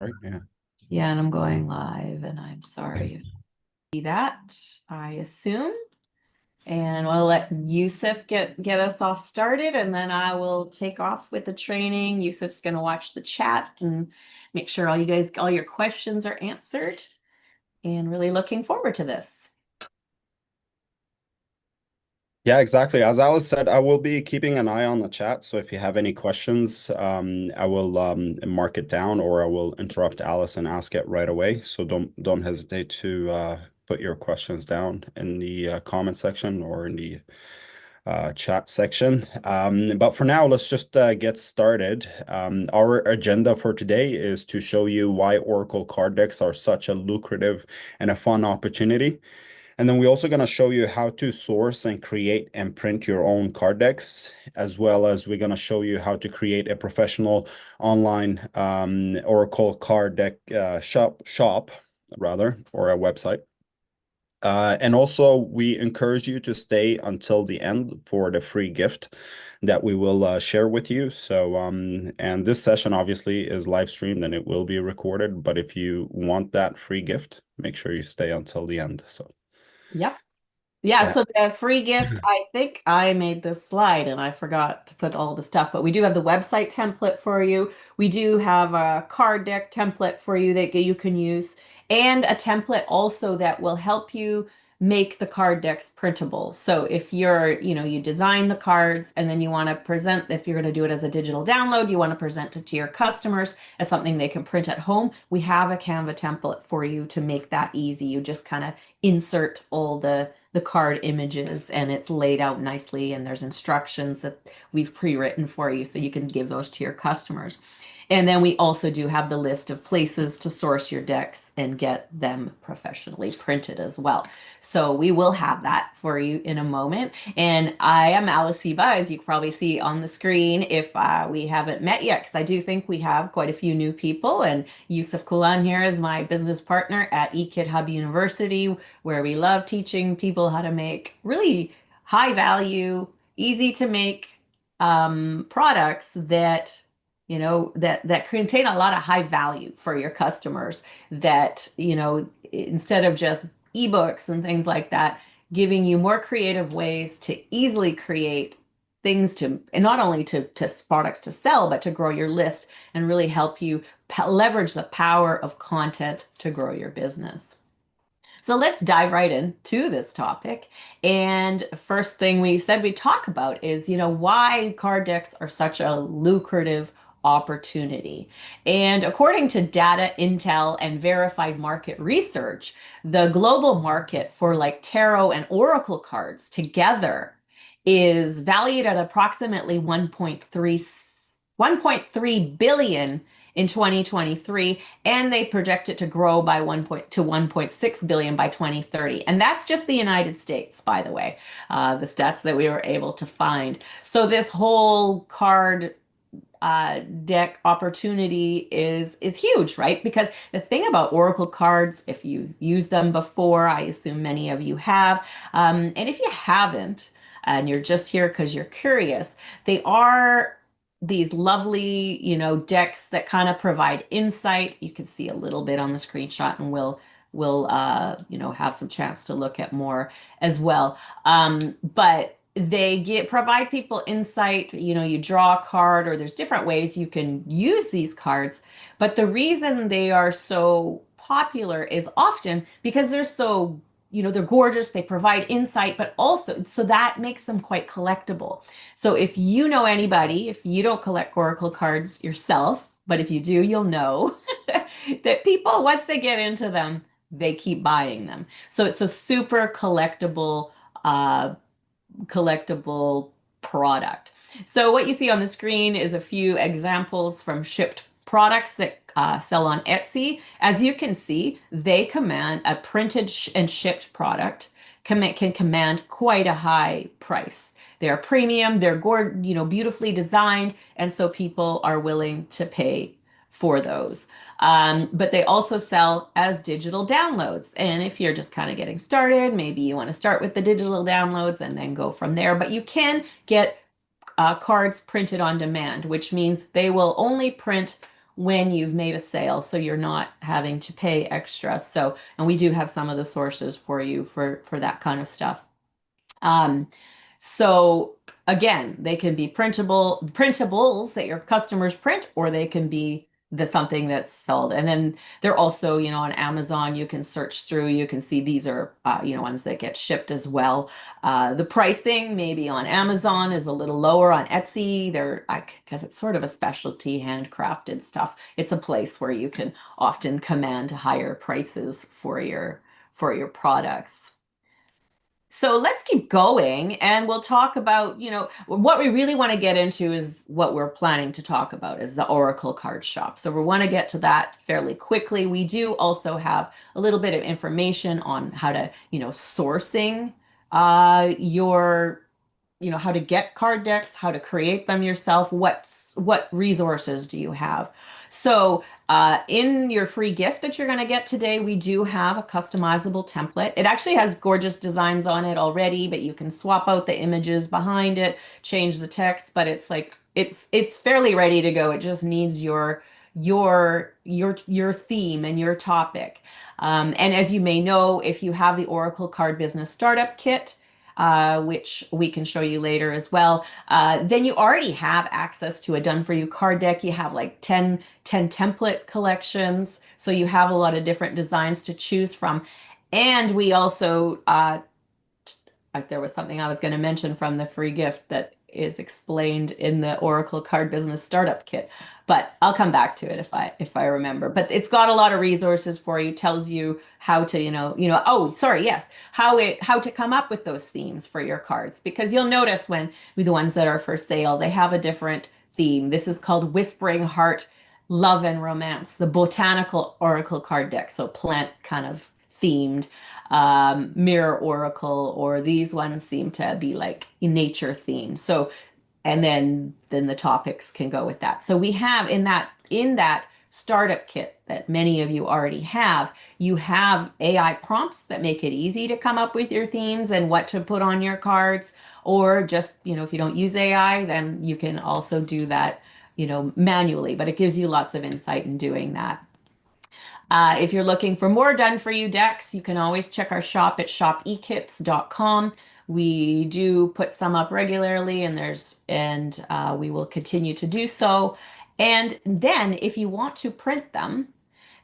Right? Yeah. Yeah, and I'm going live, and I'm sorry if you see that, I assume. And we'll let Yusuf get us off started, and then I will take off with the training. Yusuf's going to watch the chat and make sure all your questions are answered. And really looking forward to this. Yeah, exactly. As Alice said, I will be keeping an eye on the chat. So if you have any questions, I will mark it down or I will interrupt Alice and ask it right away. So don't hesitate to put your questions down in the comment section or in the chat section. But for now, let's just get started. Our agenda for today is to show you why Oracle card decks are such a lucrative and a fun opportunity. And then we're also going to show you how to source and create and print your own card decks, as well as we're going to show you how to create a professional online Oracle card deck shop, rather, or a website. And also, we encourage you to stay until the end for the free gift that we will share with you. So, and this session obviously is live streamed and it will be recorded. But if you want that free gift, make sure you stay until the end. So, Yep. Yeah, yeah. so the free gift, I think I made this slide and I forgot to put all the stuff, but we do have the website template for you. We do have a card deck template for you that you can use, and a template also that will help you make the card decks printable. So if you design the cards and then you want to present, if you're going to do it as a digital download, you want to present it to your customers as something they can print at home, we have a Canva template for you to make that easy. You just kind of insert all the card images and it's laid out nicely and there's instructions that we've pre-written for you so you can give those to your customers. And then we also do have the list of places to source your decks and get them professionally printed as well. So we will have that for you in a moment. And I am Alice, as you can probably see on the screen if we haven't met yet, because I do think we have quite a few new people. And Yusuf Kulan here is my business partner at EKitHub University, where we love teaching people how to make really high value, easy to make products that contain a lot of high value for your customers, that instead of just ebooks and things like that, giving you more creative ways to easily create things to, and not only to products to sell, but to grow your list and really help you leverage the power of content to grow your business. So let's dive right into this topic. And first thing we said we talk about is, why card decks are such a lucrative opportunity. And according to data, intel, and verified market research, the global market for like tarot and oracle cards together is valued at approximately 1.3 billion in 2023, and they project it to grow by 1.6 billion by 2030. And that's just the United States, by the way, the stats that we were able to find. So this whole card deck opportunity is huge, right? Because the thing about Oracle cards, if you've used them before, I assume many of you have, and if you haven't, and you're just here because you're curious, they are these lovely, decks that kind of provide insight. You can see a little bit on the screenshot, and we'll have some chance to look at more as well. But they provide people insight. You draw a card, or there's different ways you can use these cards. But the reason they are so popular is often because they're so, they're gorgeous, they provide insight, but also so that makes them quite collectible. So if you know anybody, if you don't collect Oracle cards yourself, but if you do, you'll know that people, once they get into them, they keep buying them. So it's a super collectible product. So what you see on the screen is a few examples from shipped products that sell on Etsy. As you can see, they command a printed and shipped product can command quite a high price. They're premium, they're beautifully designed, and so people are willing to pay for those. But they also sell as digital downloads. And if you're just kind of getting started, maybe you want to start with the digital downloads and then go from there. But you can get cards printed on demand, which means they will only print when you've made a sale, so you're not having to pay extra. So, and we do have some of the sources for you for that kind of stuff. Um, so again, they can be printables that your customers print, or they can be the something that's sold. And then they're also, on Amazon, you can search through, you can see these are, ones that get shipped as well. The pricing maybe on Amazon is a little lower. On Etsy, because it's sort of a specialty handcrafted stuff. It's a place where you can often command higher prices for your products. So let's keep going and we'll talk about, what we really want to get into is what we're planning to talk about is the Oracle card shop. So we want to get to that fairly quickly. We do also have a little bit of information on how to, sourcing your how to get card decks, how to create them yourself, what resources do you have. So in your free gift that you're going to get today, we do have a customizable template. It actually has gorgeous designs on it already, but you can swap out the images behind it, change the text, but it's fairly ready to go. It just needs your theme and your topic. And as you may know, if you have the Oracle Card Business Startup Kit, which we can show you later as well. Then you already have access to a done-for-you card deck. You have like 10 template collections. So you have a lot of different designs to choose from. And we also, there was something I was going to mention from the free gift that is explained in the Oracle Card Business Startup Kit, but I'll come back to it if I remember. But it's got a lot of resources for you, tells you how to, oh, sorry, yes, how to come up with those themes for your cards, because you'll notice when with the ones that are for sale, they have a different theme. This is called Whispering Heart, Love and Romance, the Botanical Oracle card deck, so plant kind of themed. Mirror Oracle, or these ones seem to be like nature themed. So, and then the topics can go with that. So we have in that startup kit that many of you already have, you have AI prompts that make it easy to come up with your themes and what to put on your cards, or just, if you don't use AI, then you can also do that, manually, but it gives you lots of insight in doing that. If you're looking for more done-for-you decks, you can always check our shop at shopekits.com. We do put some up regularly, and we will continue to do so. And then, if you want to print them,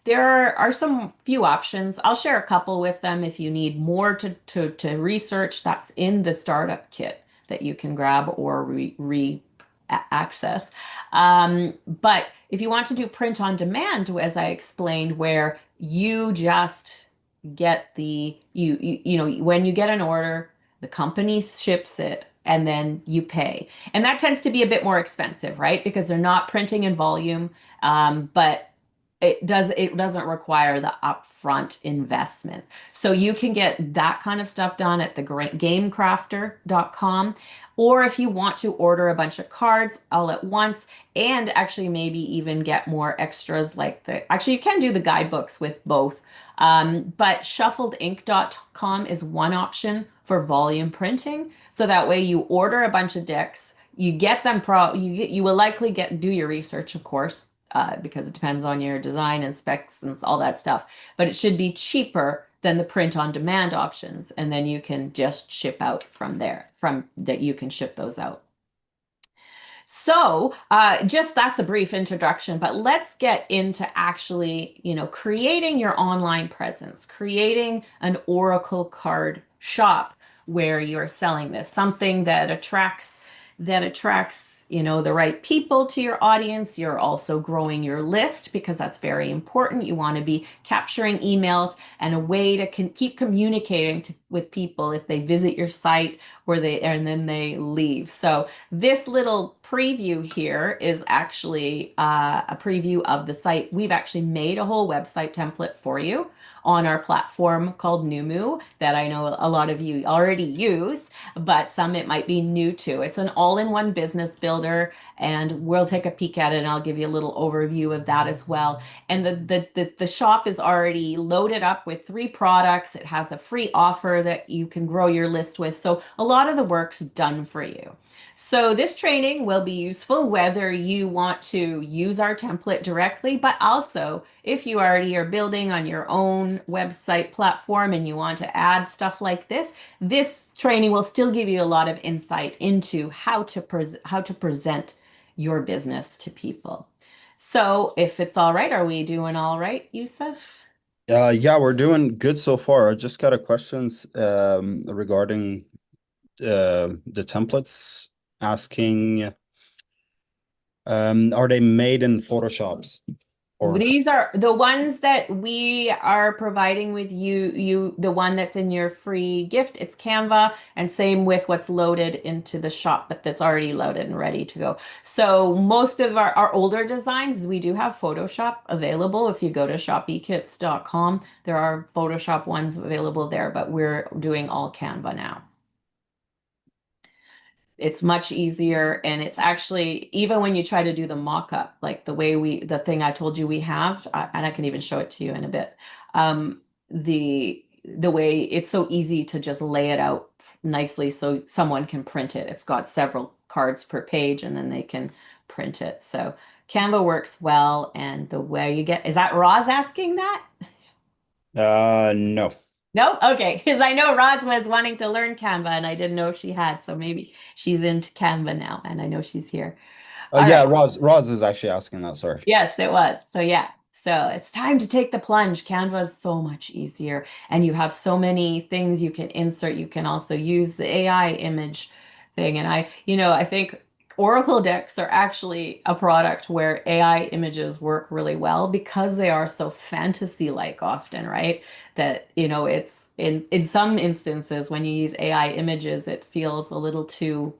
there are some few options. I'll share a couple with them if you need more to research. That's in the startup kit that you can grab or access. But if you want to do print on demand, as I explained, where you just get when you get an order, the company ships it and then you pay. And that tends to be a bit more expensive, right? Because they're not printing in volume, but it doesn't require the upfront investment. So you can get that kind of stuff done at the gamecrafter.com. Or if you want to order a bunch of cards all at once and actually maybe even get more extras actually you can do the guidebooks with both. But shuffledink.com is one option for volume printing. So that way you order a bunch of decks, you get them you will likely do your research, of course, because it depends on your design and specs and all that stuff. But it should be cheaper than the print on demand options. And then you can just ship out from there, you can ship those out. So just that's a brief introduction, but let's get into actually, creating your online presence, creating an Oracle card shop where you're selling this, something that attracts the right people to your audience. You're also growing your list because that's very important. You want to be capturing emails and a way to keep communicating with people if they visit your site and then they leave. So this little preview here is actually a preview of the site. We've actually made a whole website template for you on our platform called Numu that I know a lot of you already use, but some it might be new to. It's an all-in-one business builder, and we'll take a peek at it and I'll give you a little overview of that as well. And the shop is already loaded up with 3 products. It has a free offer that you can grow your list with. So a lot of the work's done for you. So this training will be useful whether you want to use our template directly, but also if you already are building on your own website platform and you want to add stuff like this training will still give you a lot of insight into how to present your business to people. So if it's all right, are we doing all right, Yusuf? Yeah, we're doing good so far. I just got a questions regarding the templates asking are they made in Photoshops or These are the ones that we are providing with you, the one that's in your free gift, it's Canva, and same with what's loaded into the shop, but that's already loaded and ready to go. So most of our older designs, we do have Photoshop available. If you go to shopekits.com, there are Photoshop ones available there, but we're doing all Canva now. It's much easier, and it's actually, even when you try to do the mock-up, like the thing I told you we have, and I can even show it to you in a bit. The way it's so easy to just lay it out nicely so someone can print it. It's got several cards per page and then they can print it. So Canva works well, and the way you get, is that Roz asking that? no. Nope. Okay. Because I know Roz was wanting to learn Canva and I didn't know if she had. So maybe she's into Canva now and I know she's here. All Yeah, right. Roz is actually asking that, sorry. Yes, it was. So yeah. So it's time to take the plunge. Canva is so much easier and you have so many things you can insert. You can also use the AI image thing. And I think Oracle decks are actually a product where AI images work really well because they are so fantasy-like often, right? That, it's in some instances when you use AI images, it feels a little too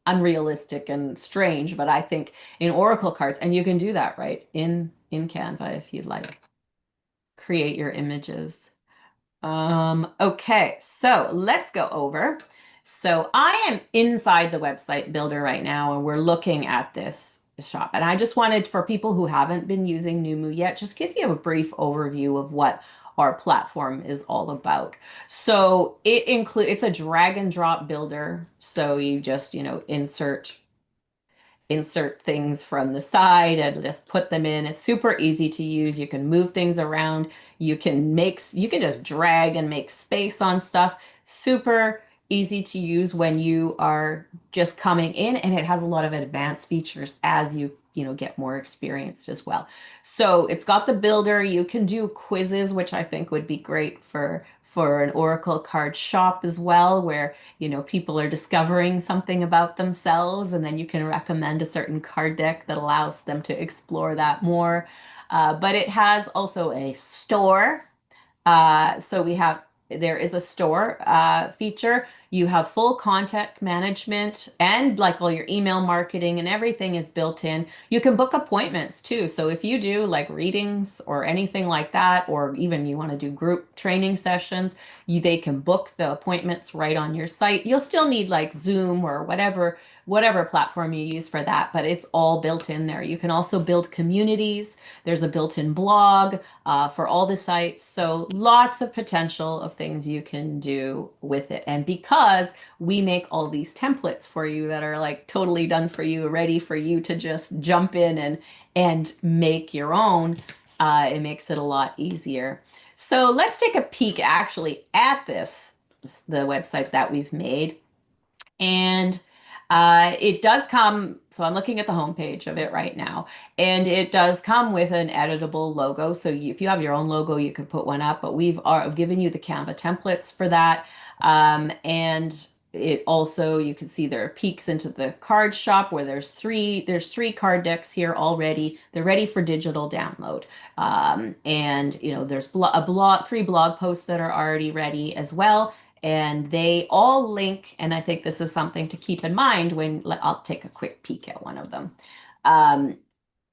unrealistic and strange, but I think in Oracle cards, and you can do that right in Canva if you'd like, create your images. Okay, so let's go over. So I am inside the website builder right now, and we're looking at this shop. And I just wanted, for people who haven't been using Numu yet, just give you a brief overview of what our platform is all about. So it's a drag and drop builder. So you just, insert things from the side and just put them in. It's super easy to use. You can move things around. You can just drag and make space on stuff. Super easy to use when you are just coming in, and it has a lot of advanced features as you get more experienced as well. So it's got the builder. You can do quizzes, which I think would be great for an Oracle card shop as well, where people are discovering something about themselves, and then you can recommend a certain card deck that allows them to explore that more. But it has also a store. So there is a store feature. You have full contact management and like all your email marketing and everything is built in. You can book appointments too. So if you do like readings or anything like that, or even you want to do group training sessions, they can book the appointments right on your site. You'll still need like Zoom or whatever platform you use for that, but it's all built in there. You can also build communities. There's a built-in blog for all the sites. So lots of potential of things you can do with it. And because we make all these templates for you that are like totally done for you, ready for you to just jump in and make your own, it makes it a lot easier. So let's take a peek actually at the website that we've made. And it does come, so I'm looking at the homepage of it right now, and it does come with an editable logo. So if you have your own logo, you can put one up, but we've given you the Canva templates for that. And it also, you can see there are peeks into the card shop where there's three card decks here already. They're ready for digital download. And there's 3 blog posts that are already ready as well. And they all link, and I think this is something to keep in mind when I'll take a quick peek at one of them.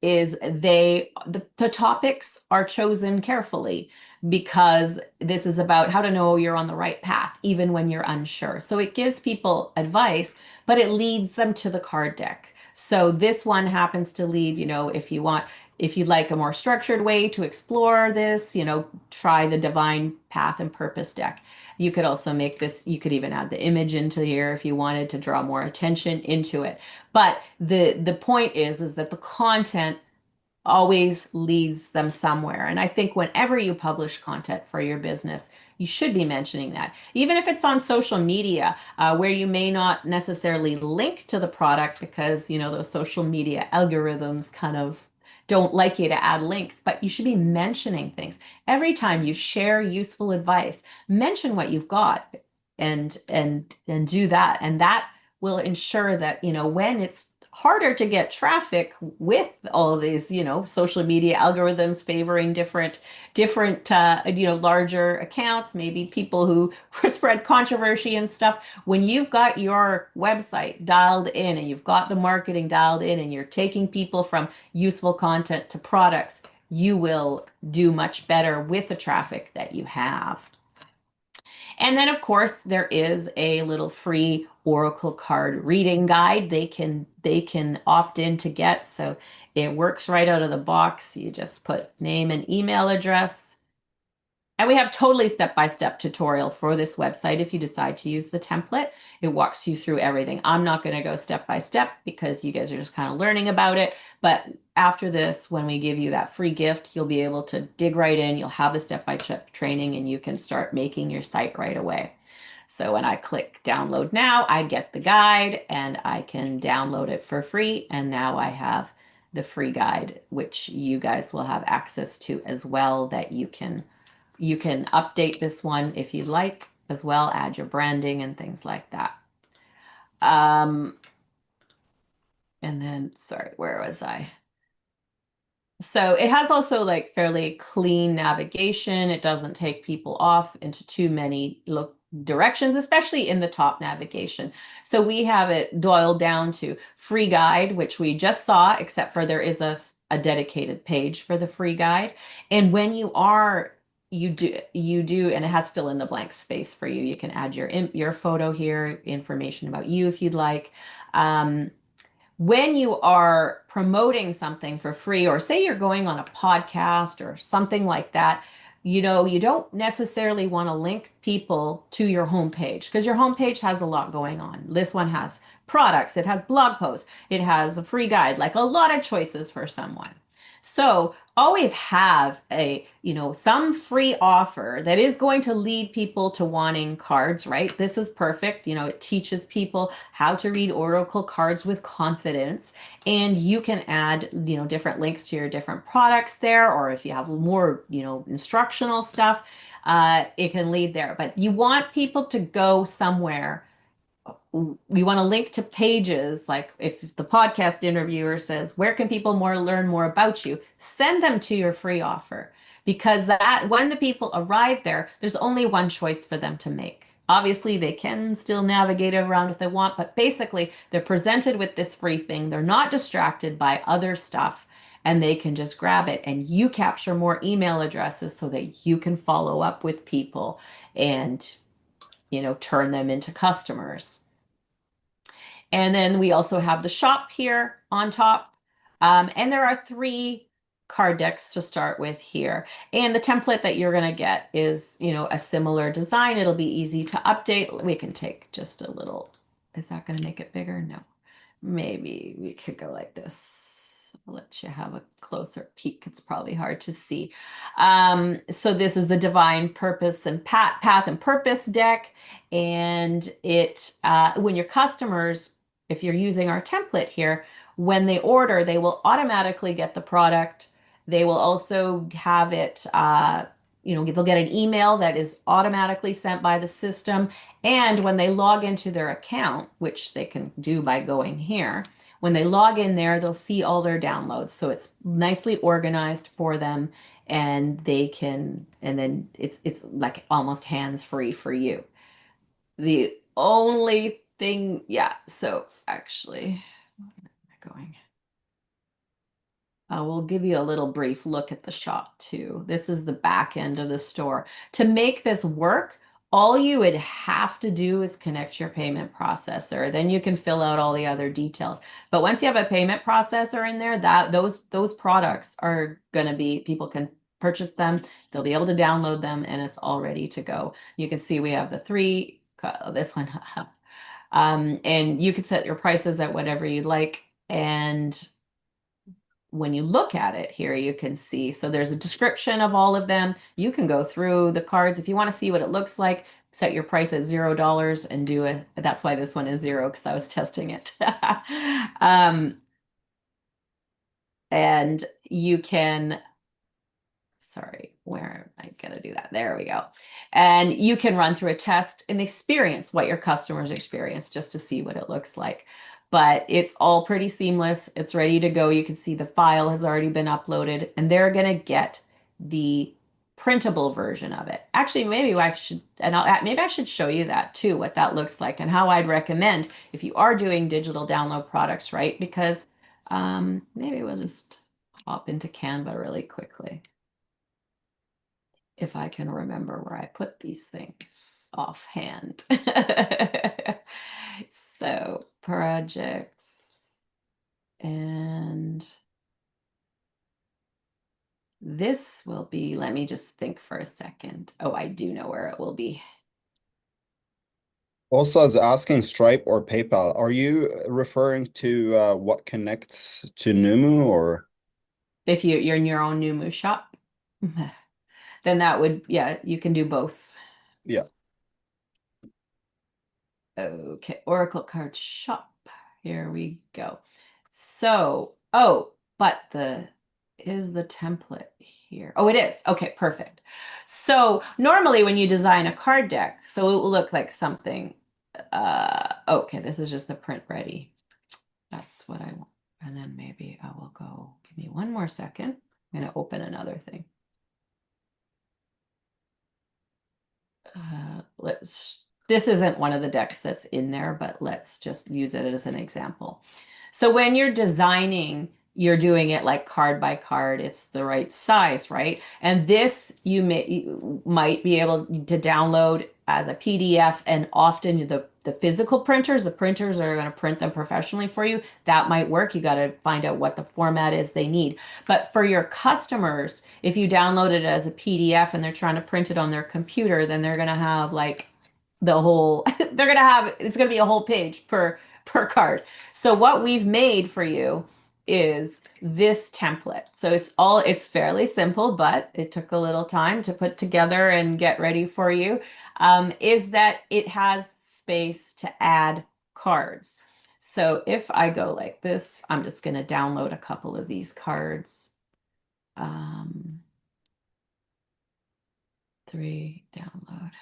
The topics are chosen carefully because this is about how to know you're on the right path, even when you're unsure. So it gives people advice, but it leads them to the card deck. So this one happens to leave, if you'd like a more structured way to explore this, try the Divine Path and Purpose deck. You could also make this, you could even add the image into here if you wanted to draw more attention into it. But the point is that the content always leads them somewhere. And I think whenever you publish content for your business, you should be mentioning that. Even if it's on social media, where you may not necessarily link to the product because, those social media algorithms kind of don't like you to add links, but you should be mentioning things. Every time you share useful advice, mention what you've got and do that. And that will ensure that, when it's harder to get traffic with all of these, social media algorithms favoring different, larger accounts, maybe people who spread controversy and stuff. When you've got your website dialed in and you've got the marketing dialed in and you're taking people from useful content to products, you will do much better with the traffic that you have. And then, of course, there is a little free Oracle card reading guide they can opt in to get. So it works right out of the box. You just put name and email address. And we have totally step-by-step tutorial for this website if you decide to use the template. It walks you through everything. I'm not going to go step by step because you guys are just kind of learning about it. But after this, when we give you that free gift, you'll be able to dig right in. You'll have the step-by-step training and you can start making your site right away. So when I click download now, I get the guide and I can download it for free. And now I have the free guide, which you guys will have access to as well, that you can update this one if you like as well, add your branding and things like that. And then, sorry, where was I? So it has also like fairly clean navigation. It doesn't take people off into too many directions, especially in the top navigation. So we have it dialed down to free guide, which we just saw, except for there is a dedicated page for the free guide. And when you do, and it has fill in the blank space for you. You can add your photo here, information about you if you'd like. When you are promoting something for free, or say you're going on a podcast or something like that, you don't necessarily want to link people to your homepage because your homepage has a lot going on. This one has products, it has blog posts, it has a free guide, like a lot of choices for someone. So always have some free offer that is going to lead people to wanting cards, right? This is perfect. It teaches people how to read Oracle cards with confidence. And you can add, different links to your different products there, or if you have more, instructional stuff, it can lead there. But you want people to go somewhere. We want to link to pages, like if the podcast interviewer says, where can people learn more about you? Send them to your free offer, because that when the people arrive there, there's only one choice for them to make. Obviously, they can still navigate around if they want, but basically they're presented with this free thing. They're not distracted by other stuff and they can just grab it, and you capture more email addresses so that you can follow up with people and, turn them into customers. And then we also have the shop here on top. And there are 3 card decks to start with here. And the template that you're going to get is, a similar design. It'll be easy to update. We can take just a little. Is that going to make it bigger? No. Maybe we could go like this. I'll let you have a closer peek. It's probably hard to see. So this is the Divine Purpose and Path and Purpose deck. And when your customers, if you're using our template here, when they order, they will automatically get the product. They will also have it, they'll get an email that is automatically sent by the system. And when they log into their account, which they can do by going here, when they log in there, they'll see all their downloads. So it's nicely organized for them, and then it's like almost hands-free for you. The only thing, yeah, so actually, where am I going? We'll give you a little brief look at the shop too. This is the back end of the store. To make this work, All you would have to do is connect your payment processor. Then you can fill out all the other details. But once you have a payment processor in there, that those products are going to be, people can purchase them. They'll be able to download them and it's all ready to go. You can see we have the three, this one. And you can set your prices at whatever you'd like. And when you look at it here, you can see, so there's a description of all of them. You can go through the cards. If you want to see what it looks like, set your price at $0 and do it. That's why this one is 0, because I was testing it. And you can, sorry, where am I going to do that? There we go. And you can run through a test and experience what your customers experience just to see what it looks like. But it's all pretty seamless. It's ready to go. You can see the file has already been uploaded and they're going to get the printable version of it. Actually, maybe I should, maybe I should show you that too, what that looks like and how I'd recommend if you are doing digital download products, right? Because maybe we'll just hop into Canva really quickly, if I can remember where I put these things offhand. So projects and this will be, let me just think for a second. Oh, I do know where it will be. Also, as asking Stripe or PayPal, are you referring to what connects to Numu or? If you're in your own Numu shop, then that would, yeah, you can do both. Yeah. Okay, Oracle card shop. Here we go. So, oh, but is the template here? Oh, it is. Okay, perfect. So normally when you design a card deck, so it will look like something, okay, this is just the print ready. That's what I want. And then maybe I will go, give me one more second. I'm going to open another thing. This isn't one of the decks that's in there, but let's just use it as an example. So when you're designing, you're doing it like card by card. It's the right size, right? And this you might be able to download as a PDF, and often the physical printers, the printers are going to print them professionally for you. That might work. You got to find out what the format is they need. But for your customers, if you download it as a PDF and they're trying to print it on their computer, then they're going to have like the whole, they're going to have, it's going to be a whole page per card. So what we've made for you is this template. So it's fairly simple, but it took a little time to put together and get ready for you. Is that it has space to add cards. So if I go like this, I'm just going to download a couple of these cards. 3, download.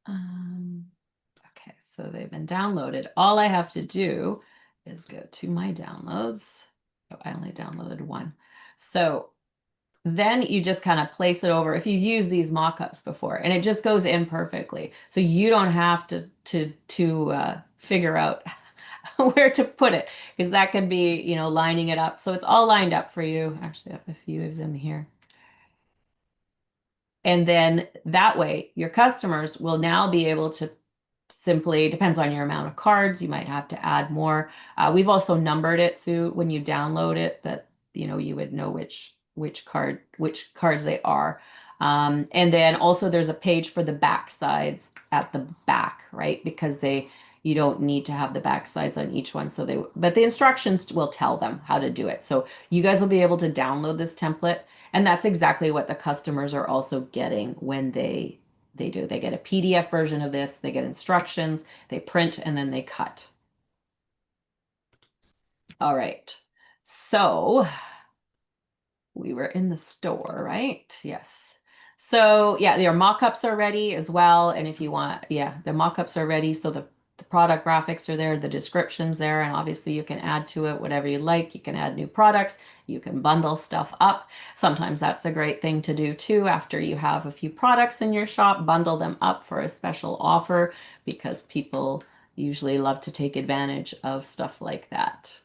Okay, so they've been downloaded. All I have to do is go to my downloads. Oh, I only downloaded one. So then you just kind of place it over. If you've used these mock-ups before, and it just goes in perfectly. So you don't have to figure out where to put it, because that could be, lining it up. So it's all lined up for you. Actually, I have a few of them here. And then that way, your customers will now be able to simply, depends on your amount of cards, you might have to add more. We've also numbered it so when you download it that you would know which cards they are. And then also there's a page for the back sides at the back, right? Because you don't need to have the back sides on each one. But the instructions will tell them how to do it. So you guys will be able to download this template. And that's exactly what the customers are also getting when they do. They get a PDF version of this, they get instructions, they print, and then they cut. All right. So we were in the store, right? Yes. So yeah, your mock-ups are ready as well. And if you want, yeah, the mock-ups are ready. So the product graphics are there, the description's there, and obviously you can add to it whatever you like. You can add new products, you can bundle stuff up. Sometimes that's a great thing to do too. After you have a few products in your shop, bundle them up for a special offer, because people usually love to take advantage of stuff like that.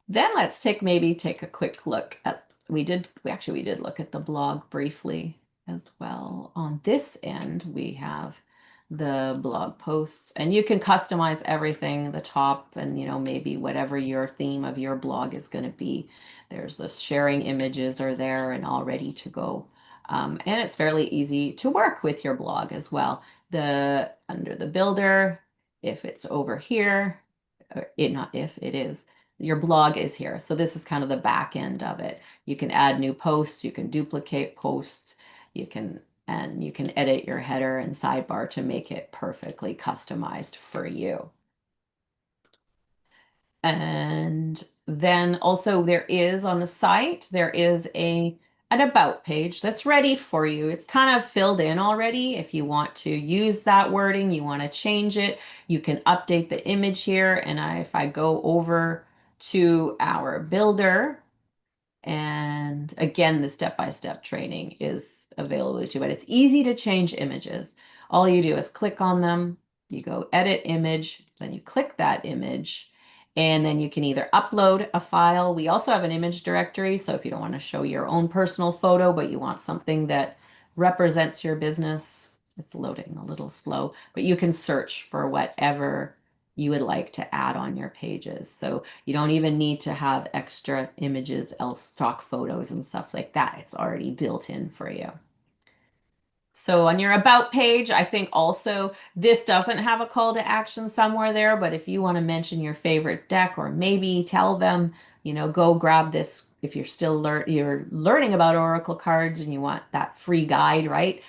Then let's maybe take a quick look at we did look at the blog briefly as well. On this end, we have the blog posts, and you can customize everything, the top, and maybe whatever your theme of your blog is going to be. There's this sharing images are there and all ready to go. And it's fairly easy to work with your blog as well. The under the builder, if it's over here, or it not if it is, your blog is here. So this is kind of the back end of it. You can add new posts, you can duplicate posts, you can edit your header and sidebar to make it perfectly customized for you. And then also there is on the site, there is an about page that's ready for you. It's kind of filled in already. If you want to use that wording, you want to change it, you can update the image here. And if I go over to our builder, and again, the step-by-step training is available to you, but it's easy to change images. All you do is click on them, you go edit image, then you click that image, and then you can either upload a file. We also have an image directory, so if you don't want to show your own personal photo, but you want something that represents your business, it's loading a little slow, but you can search for whatever you would like to add on your pages. So you don't even need to have extra images, else stock photos and stuff like that. It's already built in for you. So on your about page, I think also this doesn't have a call to action somewhere there, but if you want to mention your favorite deck or maybe tell them, go grab this if you're still you're learning about Oracle cards and you want that free guide, right?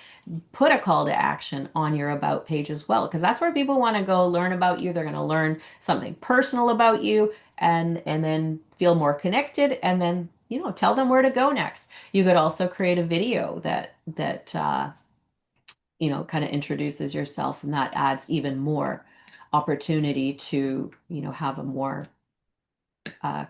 Put a call to action on your about page as well, because that's where people want to go learn about you. They're going to learn something personal about you and then feel more connected and then, tell them where to go next. You could also create a video that kind of introduces yourself, and that adds even more opportunity to, have a more uh,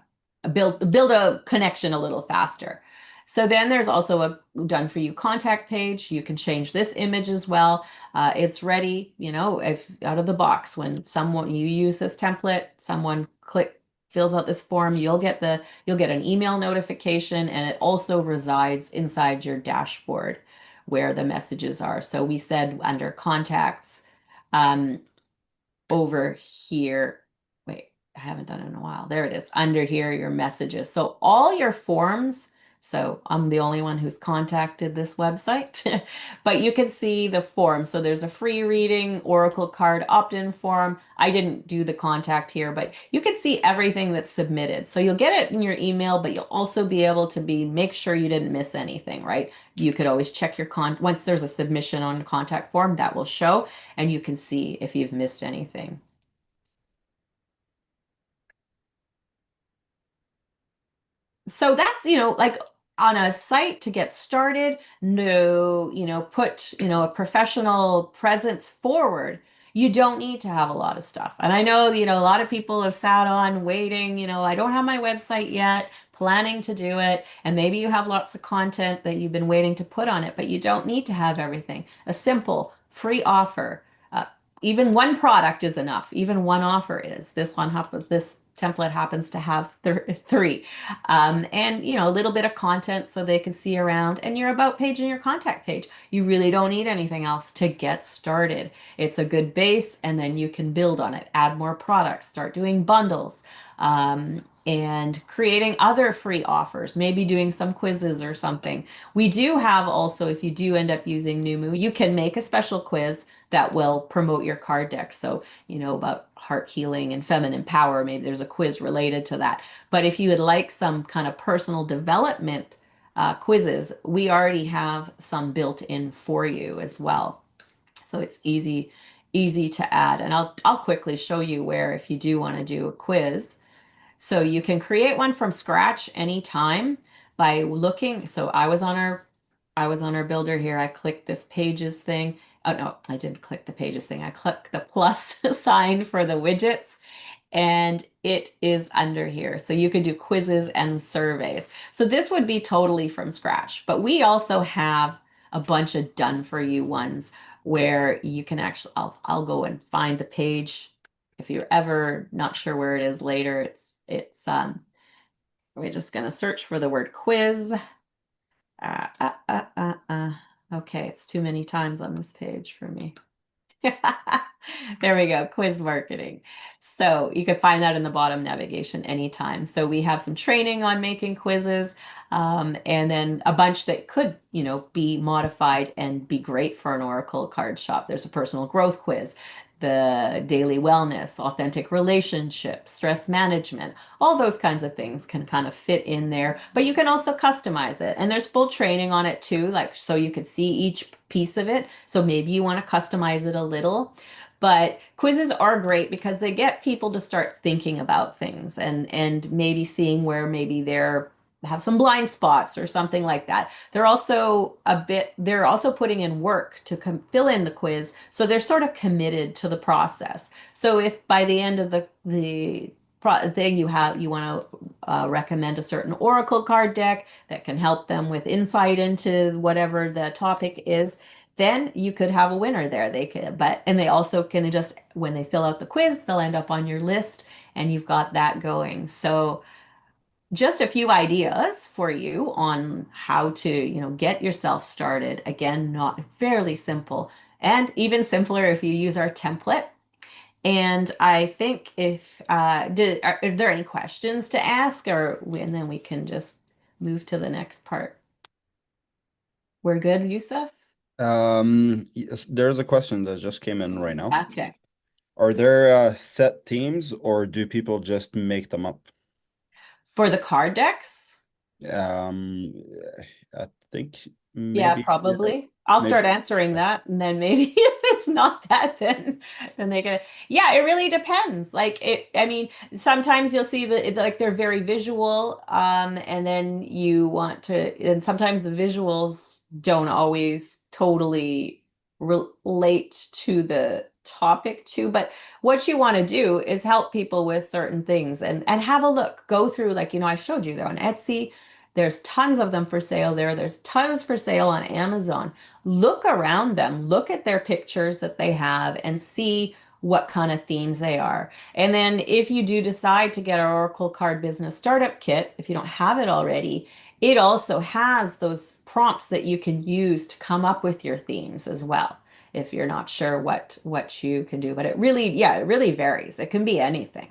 build a connection a little faster. So then there's also a done for you contact page. You can change this image as well. It's ready, if out of the box when you use this template, someone fills out this form, you'll get an email notification, and it also resides inside your dashboard where the messages are. So we said under contacts, over here. Wait, I haven't done it in a while. There it is. Under here, your messages. So all your forms. So I'm the only one who's contacted this website, but you can see the form. So there's a free reading Oracle card opt-in form. I didn't do the contact here, but you can see everything that's submitted. So you'll get it in your email, but you'll also be able to make sure you didn't miss anything, right? You could always check your once there's a submission on a contact form, that will show, and you can see if you've missed anything. So that's, like on a site to get started, no, put, a professional presence forward. You don't need to have a lot of stuff. And I know, a lot of people have sat on waiting, I don't have my website yet, planning to do it. And maybe you have lots of content that you've been waiting to put on it, but you don't need to have everything. A simple free offer. Even one product is enough. Even one offer is. This template happens to have three. And a little bit of content so they can see around, and your about page and your contact page. You really don't need anything else to get started. It's a good base, and then you can build on it, add more products, start doing bundles, and creating other free offers, maybe doing some quizzes or something. We do have also, if you do end up using Numu, you can make a special quiz that will promote your card deck. So, about heart healing and feminine power, maybe there's a quiz related to that. But if you would like some kind of personal development quizzes, we already have some built in for you as well. So it's easy to add. And I'll quickly show you where, if you do want to do a quiz. So you can create one from scratch anytime by looking. So I was on our builder here. I clicked this pages thing. Oh no, I didn't click the pages thing. I clicked the plus sign for the widgets, and it is under here. So you could do quizzes and surveys. So this would be totally from scratch, but we also have a bunch of done for you ones where you can actually, I'll go and find the page. If you're ever not sure where it is later, it's We're just going to search for the word quiz. Uh, uh, uh, uh, uh. Okay, it's too many times on this page for me. There we go, quiz marketing. So you can find that in the bottom navigation anytime. So we have some training on making quizzes, and then a bunch that could, be modified and be great for an Oracle card shop. There's a personal growth quiz, the daily wellness, authentic relationships, stress management, all those kinds of things can kind of fit in there, but you can also customize it. And there's full training on it too, like so you could see each piece of it. So maybe you want to customize it a little. But quizzes are great because they get people to start thinking about things and maybe seeing where maybe they're have some blind spots or something like that. They're also putting in work to fill in the quiz, so they're sort of committed to the process. So if by the end of the thing you want to recommend a certain Oracle card deck that can help them with insight into whatever the topic is, then you could have a winner there. And they also can just, when they fill out the quiz, they'll end up on your list and you've got that going. So just a few ideas for you on how to, get yourself started. Again, not fairly simple, and even simpler if you use our template. And I think if are there any questions to ask, and then we can just move to the next part. We're good, Yusuf? Yes, there's a question that just came in right now. Okay. Are there set themes or do people just make them up? For the card decks? Um, I think Yeah, maybe, yeah, probably. I'll maybe. start answering that, and then maybe if it's not that, then they can. Yeah, it really depends. I mean, sometimes you'll see that like they're very visual, and then and sometimes the visuals don't always totally relate to the topic too. But what you want to do is help people with certain things and have a look, go through, like, I showed you, they're on Etsy. There's tons of them for sale there. There's tons for sale on Amazon. Look around them, look at their pictures that they have and see what kind of themes they are. And then if you do decide to get our Oracle Card Business Startup Kit, if you don't have it already, it also has those prompts that you can use to come up with your themes as well, if you're not sure what you can do. But it really varies. It can be anything.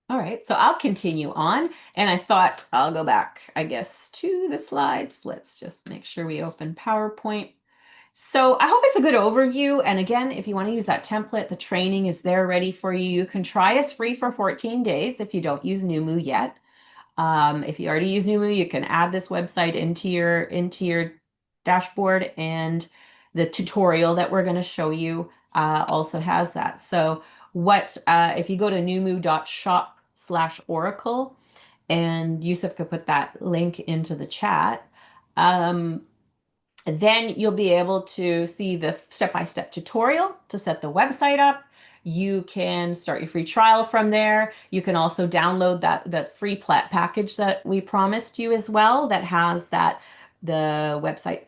All right, so I'll continue on. And I thought I'll go back, I guess, to the slides. Let's just make sure we open PowerPoint. So I hope it's a good overview. And again, if you want to use that template, the training is there ready for you. You can try us free for 14 days if you don't use Numu yet. If you already use Numu, you can add this website into your dashboard, and the tutorial that we're going to show you also has that. So if you go to numu.shop/oracle, and Yusuf could put that link into the chat, then you'll be able to see the step-by-step tutorial to set the website up. You can start your free trial from there. You can also download that free package that we promised you as well, that has the website,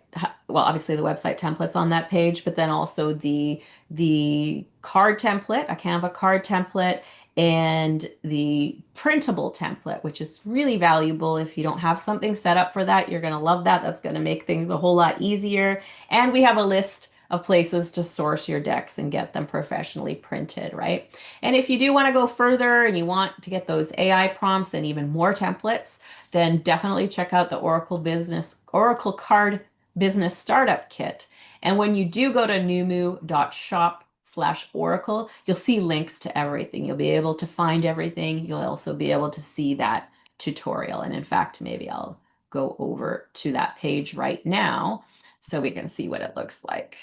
well, obviously the website templates on that page, but then also the card template, a Canva card template, and the printable template, which is really valuable. If you don't have something set up for that, you're going to love that. That's going to make things a whole lot easier. And we have a list of places to source your decks and get them professionally printed, right? And if you do want to go further and you want to get those AI prompts and even more templates, then definitely check out the Oracle Card Business Startup Kit. And when you do go to numu.shop/oracle, you'll see links to everything. You'll be able to find everything. You'll also be able to see that tutorial. And in fact, maybe I'll go over to that page right now so we can see what it looks like.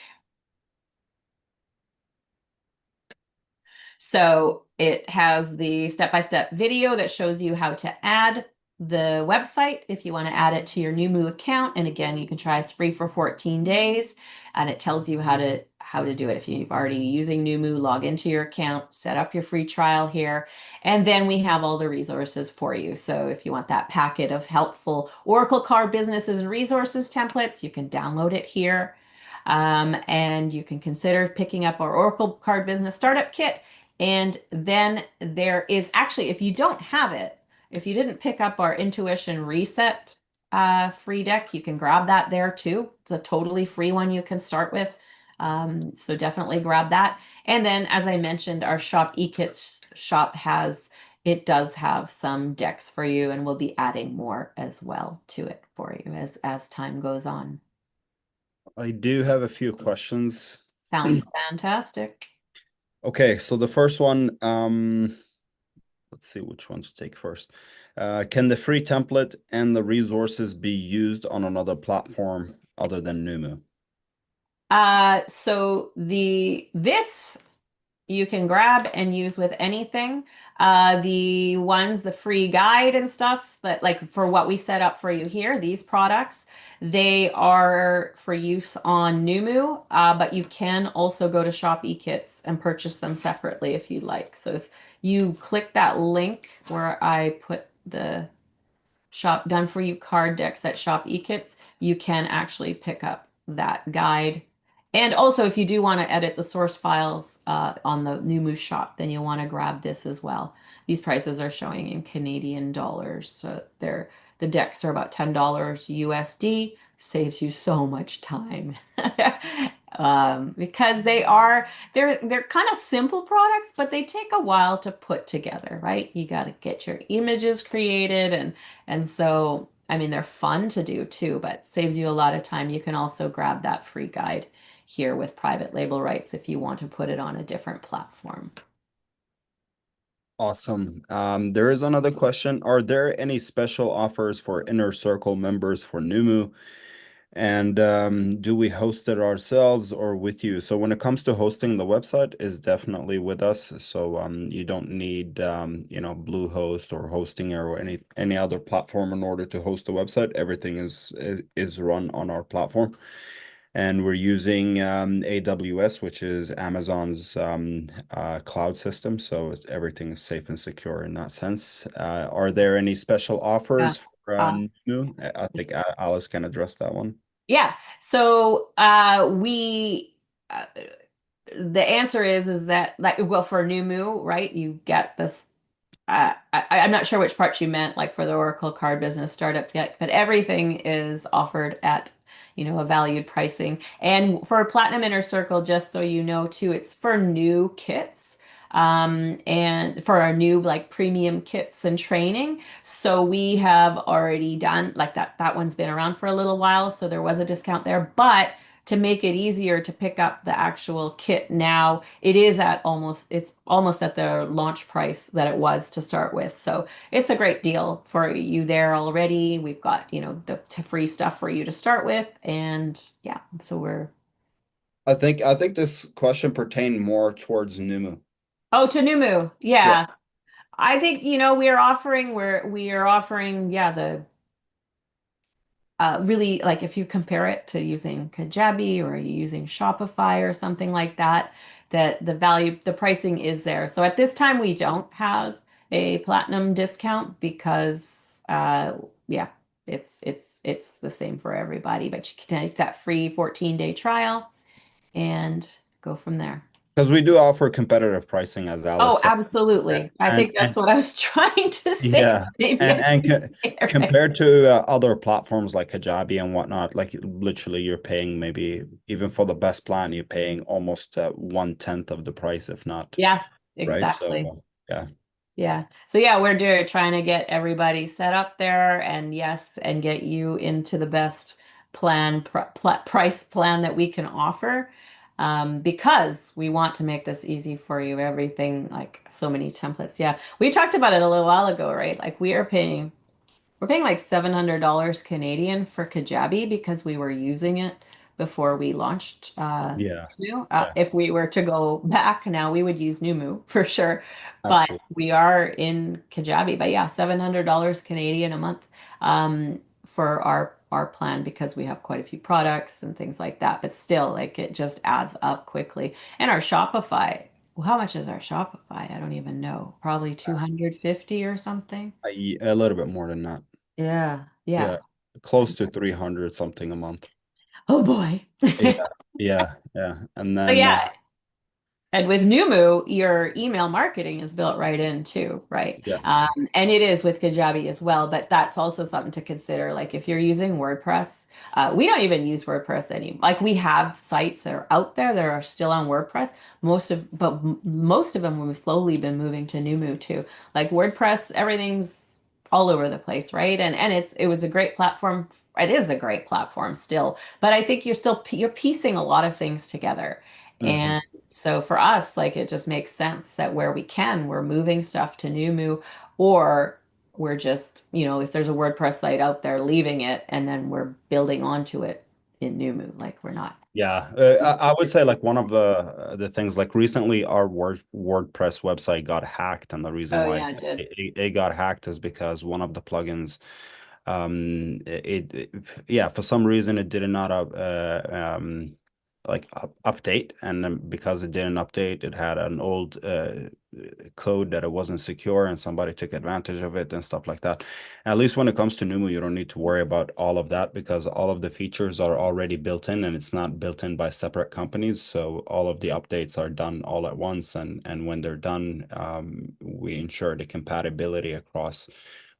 So it has the step-by-step video that shows you how to add the website if you want to add it to your Numu account. And again, you can try us free for 14 days, and it tells you how to do it. If you've already using Numu, log into your account, set up your free trial here, and then we have all the resources for you. So if you want that packet of helpful Oracle Card Businesses and Resources templates, you can download it here. And you can consider picking up our Oracle Card Business Startup Kit. And then there is actually, if you don't have it, if you didn't pick up our Intuition Reset free deck, you can grab that there too. It's a totally free one you can start with. So definitely grab that. And then, as I mentioned, our shop eKits shop it does have some decks for you, and we'll be adding more as well to it for you as time goes on. I do have a few questions. Sounds fantastic. Okay, so the first one, let's see which one to take first. Can the free template and the resources be used on another platform other than Numu? So this you can grab and use with anything. The free guide and stuff that like for what we set up for you here, these products, they are for use on Numu, but you can also go to Shop eKits and purchase them separately if you'd like. So if you click that link where I put the shop done for you card decks at Shop eKits, you can actually pick up that guide. And also, if you do want to edit the source files on the Numu shop, then you'll want to grab this as well. These prices are showing in Canadian dollars. So the decks are about $10 USD. Saves you so much time. Because they're kind of simple products, but they take a while to put together, right? You got to get your images created and so, I mean, they're fun to do too, but saves you a lot of time. You can also grab that free guide here with private label rights if you want to put it on a different platform. Awesome. There is another question. Are there any special offers for Inner Circle members for Numu? And do we host it ourselves or with you? So when it comes to hosting, the website is definitely with us. So you don't need Bluehost or Hostinger or any other platform in order to host the website. Everything is run on our platform. And we're using AWS, which is Amazon's cloud system. So everything is safe and secure in that sense. Are there any special Yeah. offers for Uh, Numu? I think Alice can address that one. yeah. So the answer is that like well for Numu, right? You get this I'm not sure which parts you meant, like for the Oracle card business startup yet, but everything is offered at, a valued pricing. And for Platinum Inner Circle, just so you know too, it's for new kits. And for our new like premium kits and training. So we have already done like that one's been around for a little while, so there was a discount there. But to make it easier to pick up the actual kit now, it's almost at the launch price that it was to start with. So it's a great deal for you there already. We've got, the free stuff for you to start with. And yeah, so we're I think this question pertained more towards Numu. oh to Numu. Yeah. Yeah. I think, we are offering, yeah, the really like if you compare it to using Kajabi or you using Shopify or something like that, that the pricing is there. So at this time, we don't have a platinum discount because, yeah, it's the same for everybody. But you can take that free 14-day trial and go from there. Because we do offer competitive pricing, as Oh, Alice said. absolutely. I think that's And what I was trying to say. yeah, Maybe and I and didn't co say it right. compared to other platforms like Kajabi and whatnot, like literally you're paying maybe even for the best plan, you're paying almost 1/10 of the price, if not, Yeah, right? So exactly. yeah, Yeah. So yeah, we're doing trying to get everybody set up there and yes, and get you into the best price plan that we can offer. Because we want to make this easy for you. Everything like so many templates. Yeah. We talked about it a little while ago, right? Like we're paying like $700 Canadian for Kajabi because we were using it before we launched yeah, Numu. yeah, If we were to go back now, we would use Numu for sure. But absolutely. we are in Kajabi. But yeah, $700 Canadian a month for our plan because we have quite a few products and things like that. But still, like it just adds up quickly. And our Shopify, well, how much is our Shopify? I don't even know. Probably 250 or something. A little bit more than that. Yeah, yeah. Yeah, close to 300 something a month. Oh boy. Yeah, yeah, yeah. And But then yeah, And with Numu, your email marketing is built right in too, right? Yeah. And it is with Kajabi as well, but that's also something to consider. Like if you're using WordPress, we don't even use WordPress anymore. Like we have sites that are out there that are still on WordPress. Most of them we've slowly been moving to Numu too. Like WordPress, everything's all over the place, right? And it was a great platform. It is a great platform still, but I think you're piecing a lot of things together. Mhm. And so for us, like it just makes sense that where we can, we're moving stuff to Numu, or we're just, if there's a WordPress site out there, leaving it and then we're building onto it in Numu. Like we're not. Yeah, I would say like one of the things like recently our WordPress website got hacked, and the reason Oh why yeah, it did. it got hacked is because one of the plugins, yeah, for some reason it did not like update, and then because it didn't update, it had an old code that it wasn't secure, and somebody took advantage of it and stuff like that. At least when it comes to Numu, you don't need to worry about all of that because all of the features are already built in, and it's not built in by separate companies. So all of the updates are done all at once, and when they're done, we ensure the compatibility across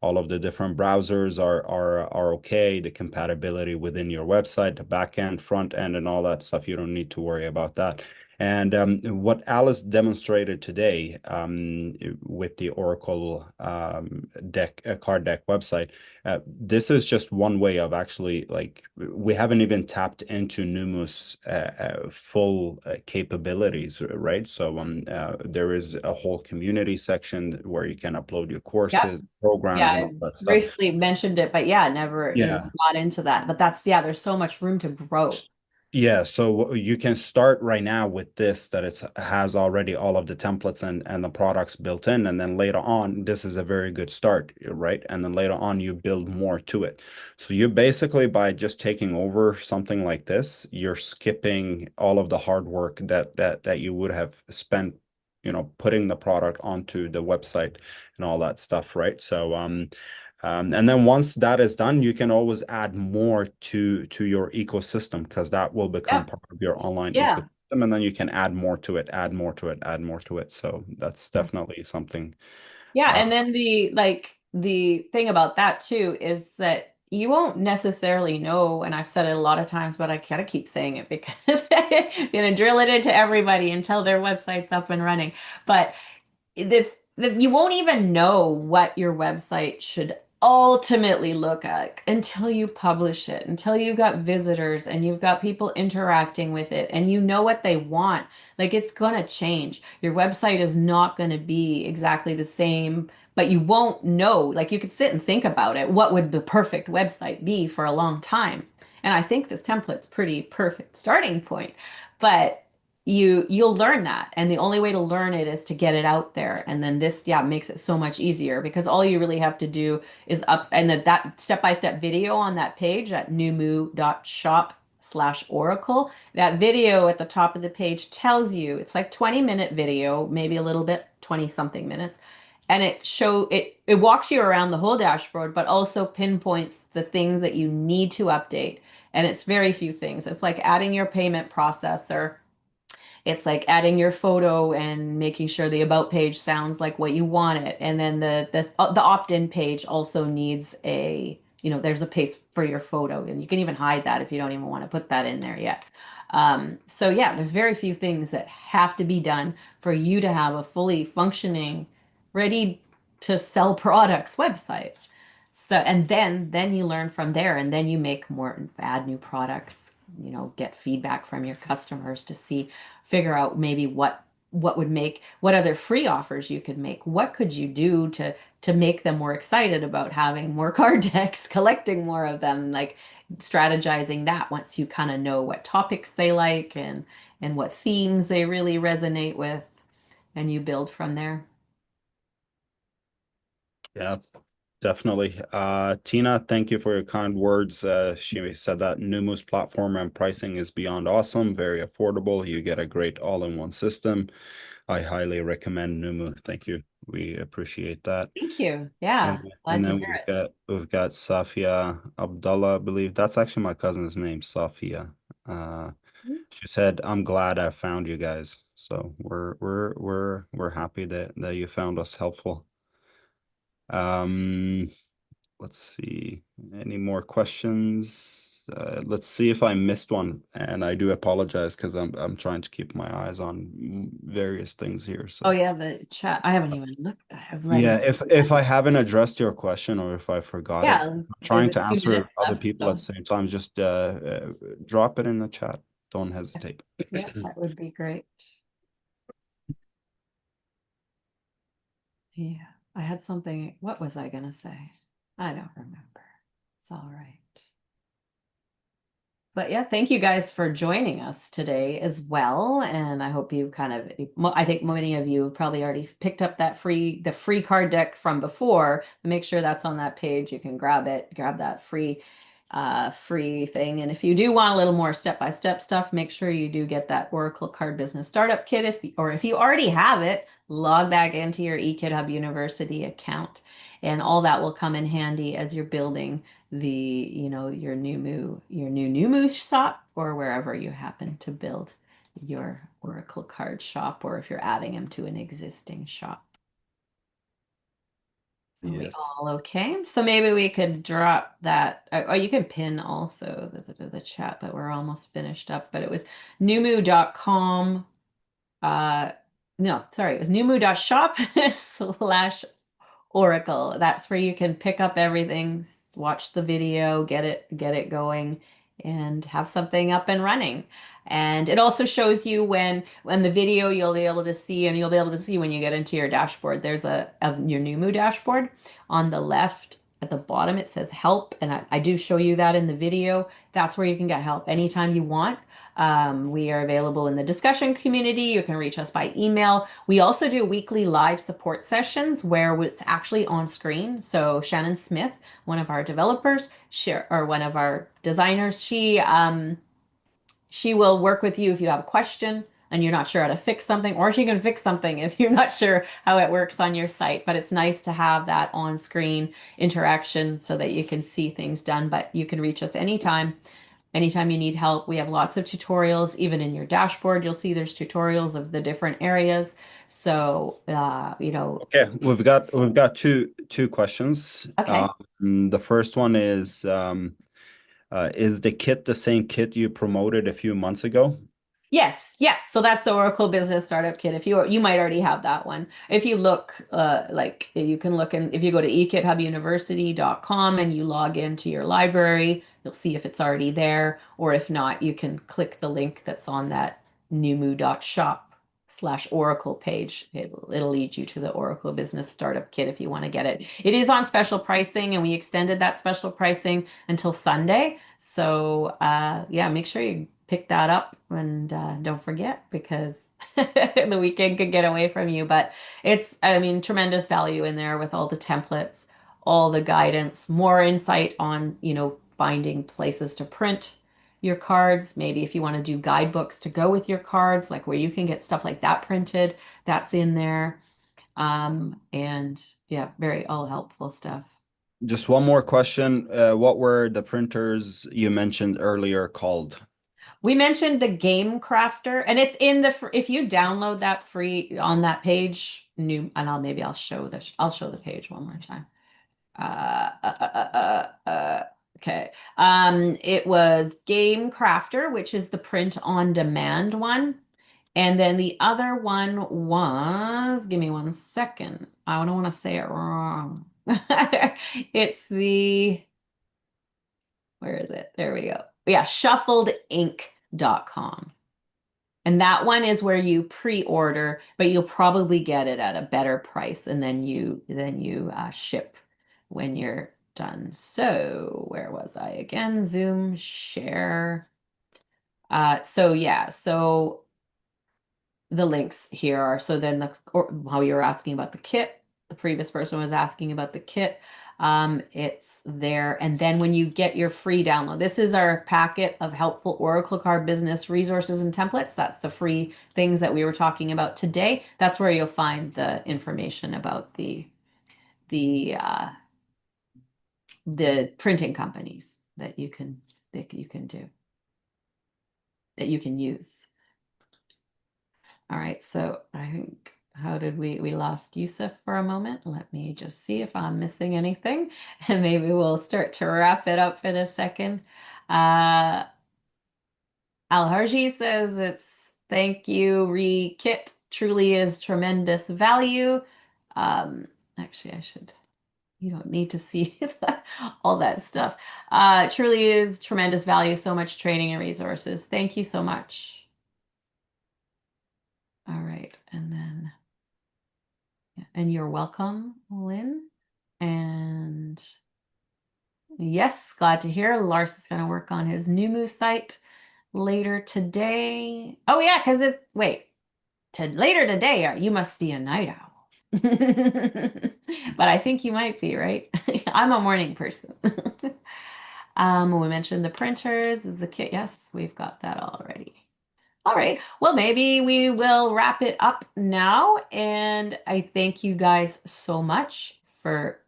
all of the different browsers are okay. The compatibility within your website, the back end, front end, and all that stuff. You don't need to worry about that. And what Alice demonstrated today with the Oracle card deck website, this is just one way of actually like we haven't even tapped into Numu's full capabilities, right? So there is a whole community section where you can upload your Yep. courses, Yeah, programs, and I all that stuff. briefly mentioned it, but yeah, never Yeah. got into that. But yeah, there's so much room to grow. Yeah, so you can start right now with this that it has already all of the templates and the products built in, and then later on, this is a very good start, right? And then later on, you build more to it. So you basically by just taking over something like this, you're skipping all of the hard work that you would have spent, putting the product onto the website and all that stuff, right? So and then once that is done, you can always add more to your ecosystem because that will become Yep. part of your online Yeah. ecosystem, and then you can add more to it, add more to it, add more to it. So that's definitely something. Yeah, Uh, and then the thing about that too is that you won't necessarily know, and I've said it a lot of times, but I gotta keep saying it because I'm gonna drill it into everybody until their website's up and running. But you won't even know what your website should ultimately look like until you publish it, until you've got visitors and you've got people interacting with it and you know what they want. Like it's gonna change. Your website is not gonna be exactly the same, but you won't know. Like you could sit and think about it. What would the perfect website be for a long time? And I think this template's pretty perfect starting point. But you'll learn that, and the only way to learn it is to get it out there, and then this makes it so much easier because all you really have to do is up and that step-by-step video on that page at numu.shop/oracle. That video at the top of the page tells you it's like 20-minute video, maybe a little bit, 20 something minutes, and it walks you around the whole dashboard but also pinpoints the things that you need to update. And it's very few things. It's like adding your payment processor, it's like adding your photo and making sure the about page sounds like what you want it. And then the opt-in page also needs there's a place for your photo, and you can even hide that if you don't even want to put that in there yet. So yeah, there's very few things that have to be done for you to have a fully functioning, ready to sell products website. So, and then you learn from there, and then you make more, add new products, get feedback from your customers to figure out maybe what other free offers you could make. What could you do to make them more excited about having more card decks, collecting more of them, like strategizing that once you kind of know what topics they like and what themes they really resonate with, and you build from there. yeah, definitely. Tina, thank you for your kind words. She said that Numu's platform and pricing is beyond awesome, very affordable. You get a great all-in-one system. I highly recommend Numu. Thank you. We appreciate that. Thank you. Yeah, And glad to then hear it. we've got Safia Abdullah, I believe that's actually my cousin's name, Safia. She said, "I'm glad I found you guys." So we're happy that you found us helpful. Um, let's see. Any more questions? Let's see if I missed one, and I do apologize because I'm trying to keep my eyes on various things here. Oh So yeah, the chat. I haven't even looked. I have yeah, ready. if I haven't addressed your question or if I forgot it, Yeah, I'm there's trying a to few answer minutes other left, people at the so same time, just drop it in the chat. Don't hesitate. yeah, that would be great. Yeah, I had something. What was I gonna say? I don't remember. It's all right. But yeah, thank you guys for joining us today as well. And I hope you kind of, I think many of you have probably already picked up the free card deck from before. Make sure that's on that page. You can grab it, grab that free thing. And if you do want a little more step-by-step stuff, make sure you do get that Oracle Card Business Startup Kit. Or if you already have it, log back into your EKitHub University account. And all that will come in handy as you're building your new shop or wherever you happen to build your Oracle card shop, or if you're adding them to an existing shop. Are we all Yes. okay? So maybe we could drop that. Oh, you can pin also the chat, but we're almost finished up. But it was numu.com. No, sorry, it was numu.shop slash Oracle. That's where you can pick up everything, watch the video, get it going, and have something up and running. And it also shows you when the video you'll be able to see, and you'll be able to see when you get into your dashboard. There's your Numu dashboard on the left at the bottom. It says help, and I do show you that in the video. That's where you can get help anytime you want. We are available in the discussion community. You can reach us by email. We also do weekly live support sessions where it's actually on screen. So Shannon Smith, one of our developers, or one of our designers, she will work with you if you have a question and you're not sure how to fix something, or she can fix something if you're not sure how it works on your site. But it's nice to have that on-screen interaction so that you can see things done. But you can reach us anytime. Anytime you need help, we have lots of tutorials. Even in your dashboard, you'll see there's tutorials of the different areas. So, Okay, we've got two questions. okay. The first one is the kit the same kit you promoted a few months ago? Yes, yes. So that's the Oracle Business Startup Kit. You might already have that one. If you look, like you can look in, if you go to ekithubuniversity.com and you log into your library, you'll see if it's already there. Or if not, you can click the link that's on that numu.shop/Oracle page. It'll lead you to the Oracle Business Startup Kit if you want to get it. It is on special pricing, and we extended that special pricing until Sunday. So yeah, make sure you pick that up, and don't forget, because the weekend could get away from you. But it's, I mean, tremendous value in there with all the templates, all the guidance, more insight on, finding places to print your cards. Maybe if you want to do guidebooks to go with your cards, like where you can get stuff like that printed, that's in there. And yeah, very all helpful stuff. Just one more question. What were the printers you mentioned earlier called? We mentioned the Game Crafter, and it's in if you download that free on that page, and I'll show I'll show the page one more time. Okay. It was Game Crafter, which is the print on demand one. And then the other one was, give me one second. I don't want to say it wrong. It's where is it? There we go. Yeah, shuffledink.com. And that one is where you pre-order, but you'll probably get it at a better price, and then you ship when you're done. So where was I again? Zoom share. So yeah, so the links here are, so then how you're asking about the kit, the previous person was asking about the kit. It's there. And then when you get your free download, this is our packet of helpful Oracle Card business resources and templates. That's the free things that we were talking about today. That's where you'll find the information about the uh, the printing companies that you can do. that you can use. All right, so I think how did we lost Yusuf for a moment? Let me just see if I'm missing anything, and maybe we'll start to wrap it up in a second. Uh, Al Harji says it's thank you, re-kit truly is tremendous value. Actually, I should. You don't need to see all that stuff. Truly is tremendous value, so much training and resources. Thank you so much. All right, and then, yeah, and you're welcome, Lynn. And yes, glad to hear. Lars is going to work on his Numu site later today. Oh yeah, because wait, to later today, you must be a night owl. But I think you might be, right? I'm a morning person. We mentioned the printers is the kit. Yes, we've got that already. All right. Well, maybe we will wrap it up now. And I thank you guys so much for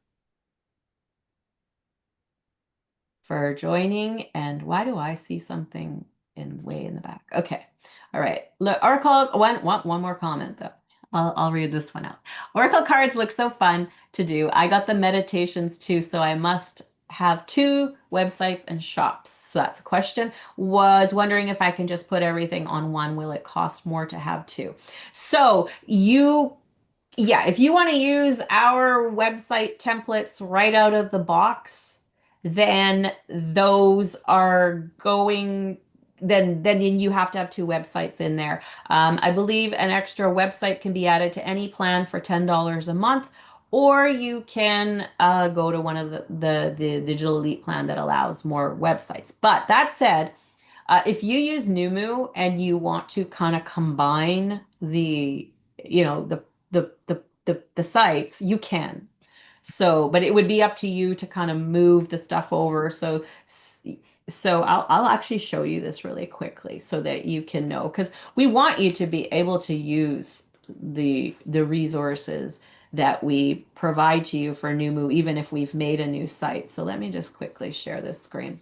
joining. And why do I see something way in the back? Okay. All right. Look, Oracle, one more comment though. I'll read this one out. Oracle cards look so fun to do. I got the meditations too, so I must have two websites and shops. So that's a question. Was wondering if I can just put everything on one. Will it cost more to have two? So yeah, if you want to use our website templates right out of the box, then those are going, then you have to have two websites in there. I believe an extra website can be added to any plan for $10 a month, or you can go to one of the Digital Elite plan that allows more websites. But that said, if you use Numu and you want to kind of combine you know, the sites, you can. So, but it would be up to you to kind of move the stuff over. So I'll actually show you this really quickly so that you can know, because we want you to be able to use the resources that we provide to you for Numu, even if we've made a new site. So let me just quickly share this screen.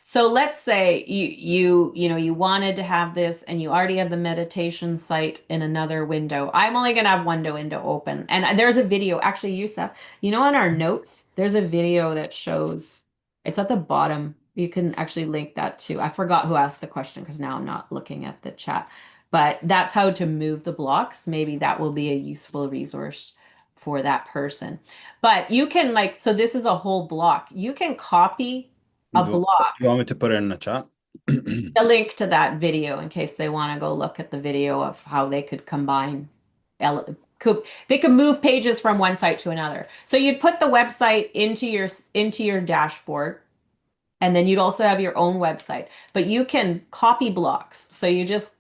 So let's say you wanted to have this and you already have the meditation site in another window. I'm only gonna have one window open. And there's a video, actually, Yusef, on our notes, there's a video that shows it's at the bottom. You can actually link that too. I forgot who asked the question because now I'm not looking at the chat. But that's how to move the blocks. Maybe that will be a useful resource for that person. But you can so this is a whole block. You can copy a Do block, you want me to put it in the chat? a link to that video in case they want to go look at the video of how they could combine they could move pages from one site to another. So you'd put the website into your dashboard, and then you'd also have your own website, but you can copy blocks. So you just,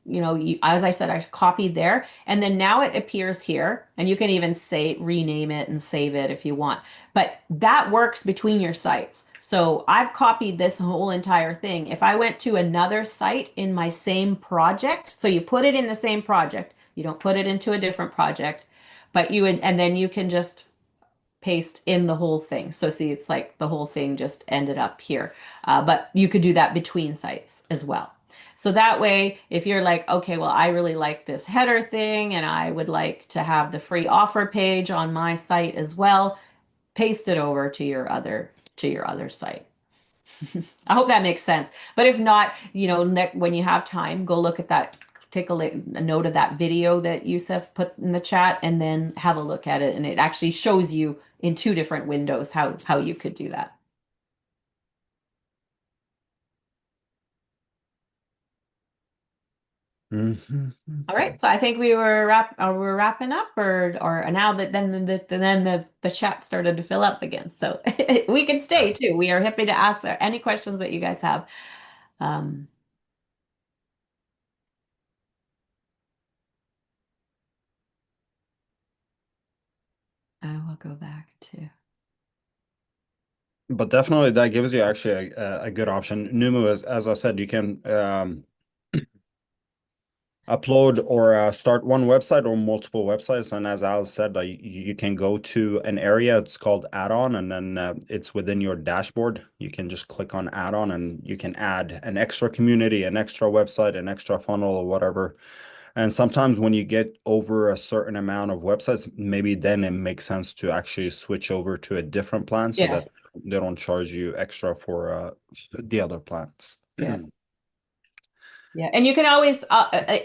as I said, I copied there, and then now it appears here, and you can even rename it and save it if you want. But that works between your sites. So I've copied this whole entire thing. If I went to another site in my same project, so you put it in the same project, you don't put it into a different project, but and then you can just paste in the whole thing. So see, it's like the whole thing just ended up here. But you could do that between sites as well. So that way, if you're like, okay, well, I really like this header thing and I would like to have the free offer page on my site as well, paste it over to your other site. I hope that makes sense. But if not, when you have time, go look at that, take a note of that video that Yusef put in the chat, and then have a look at it. And it actually shows you in two different windows how you could do that. All right, so I think we're wrapping up, or now that then the chat started to fill up again, so we can stay too. We are happy to answer any questions that you guys have. Um, I will go back to. But definitely that gives you actually a good option. Numu is, as I said, you can upload or start one website or multiple websites. And as Al said, you can go to an area, it's called add-on, and then it's within your dashboard. You can just click on add-on and you can add an extra community, an extra website, an extra funnel or whatever. And sometimes when you get over a certain amount of websites, maybe then it makes sense to actually switch over to a different plan so Yeah. that they don't charge you extra for the other plans. Yeah. Yeah, and you can always,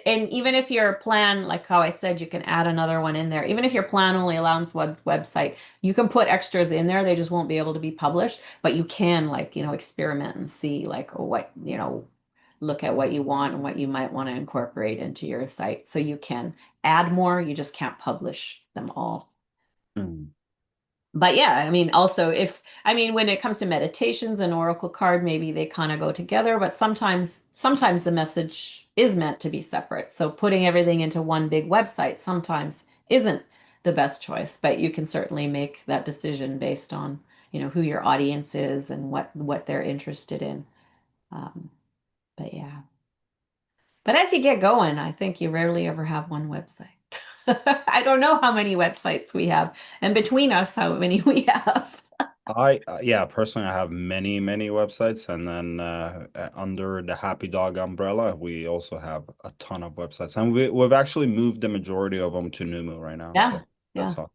and even if your plan, like how I said, you can add another one in there. Even if your plan only allows one website, you can put extras in there. They just won't be able to be published, but you can like, experiment and see like what, look at what you want and what you might want to incorporate into your site. So you can add more, you just can't publish them all. Mm. But yeah, I mean, also when it comes to meditations and oracle card, maybe they kind of go together, but sometimes the message is meant to be separate. So putting everything into one big website sometimes isn't the best choice, but you can certainly make that decision based on, who your audience is and what they're interested in. Um, but yeah. But as you get going, I think you rarely ever have one website. I don't know how many websites we have, and between us, how many we have. Yeah, personally, I have many websites, and then under the Happy Dog umbrella, we also have a ton of websites, and we've actually moved the majority of them to Numu right now, Yeah, so yeah, that's all.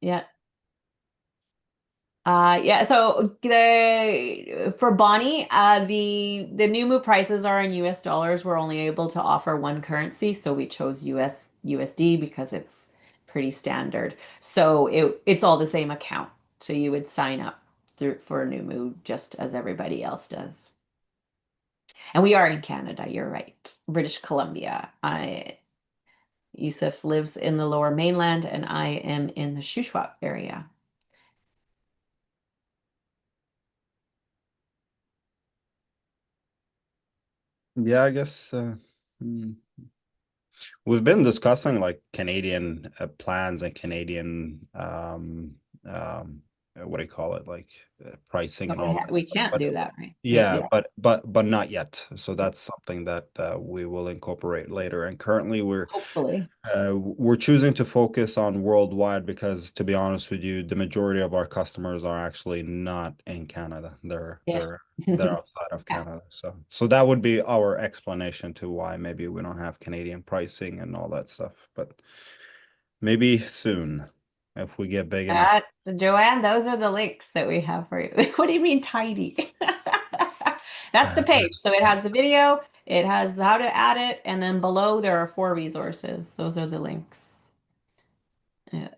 yeah. Yeah, so the for Bonnie, the new move prices are in US dollars. We're only able to offer one currency, so we chose US USD because it's pretty standard. So it's all the same account. So you would sign up through for a new move just as everybody else does. And we are in Canada, you're right. British Columbia. Yusuf lives in the Lower Mainland, and I am in the Shuswap area. Yeah, I guess hmm. We've been discussing like Canadian plans and Canadian what do you call it, like pricing No, and all that we stuff, can't but do that, right? yeah, Yeah, but not yet. So that's something that we will incorporate later. And currently hopefully. we're choosing to focus on worldwide because, to be honest with you, the majority of our customers are actually not in Canada. Yeah. They're outside of Yeah. Canada. So that would be our explanation to why maybe we don't have Canadian pricing and all that stuff. But maybe soon, if we get big enough. Joanne, those are the links that we have for you. What do you mean tidy? That's the page. So it has the video, it has how to add it, and then below there are 4 resources. Those are the links. Yeah.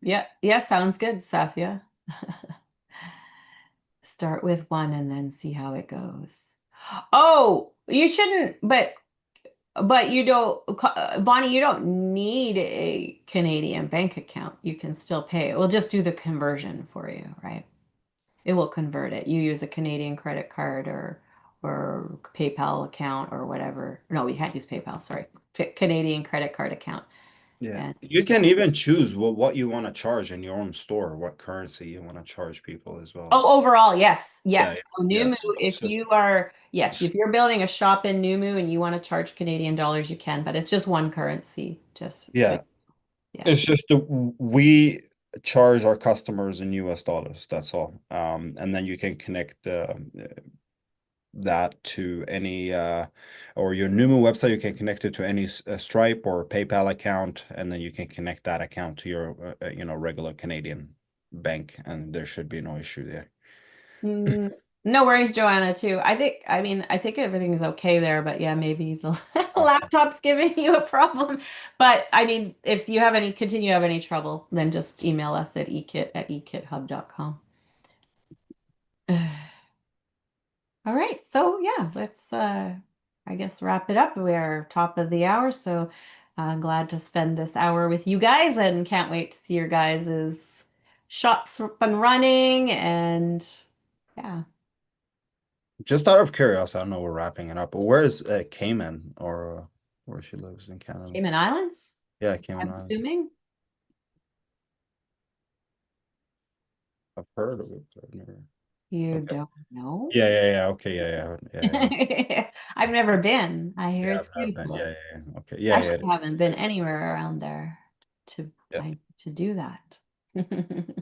Yeah, yeah, sounds good, Safia. Start with one and then see how it goes. Oh, you shouldn't, but you don't, Bonnie, you don't need a Canadian bank account. You can still pay it. We'll just do the conversion for you, right? It will convert it. You use a Canadian credit card or PayPal account or whatever. No, we can't use PayPal, sorry. Canadian credit card account. Yeah, And you can even choose what you want to charge in your own store, what currency you want to charge people as well. oh, overall, yes, Yeah, yes. So yeah. Numu, if So you are, yes, if you're building a shop in Numu and you want to charge Canadian dollars, you can, but it's just one currency. Just so, yeah, yeah. it's just we charge our customers in US dollars. That's all. And then you can connect that to any or your Numu website. You can connect it to any Stripe or PayPal account, and then you can connect that account to your regular Canadian bank, and there should be no issue there. Mm, no worries, Joanna, too. I think everything's okay there, but yeah, maybe the laptop's giving you a problem. But I mean, if you continue to have any trouble, then just email us at ekit@ekithub.com. All right. So yeah, let's I guess wrap it up. We are top of the hour, so glad to spend this hour with you guys and can't wait to see your guys' shops up and running and yeah. Just out of curiosity, I know we're wrapping it up, but where is Cayman or where she lives in Canada? Cayman Islands, Yeah, Cayman I'm Island. assuming. I've heard of it, but I've never. You Okay. don't know? Yeah, yeah, yeah. Okay, yeah, yeah, yeah, yeah. I've never been. I hear Yeah, it's yeah, beautiful. yeah, yeah. Okay, yeah, I yeah. actually haven't It been is. anywhere around there to Yeah. to do that.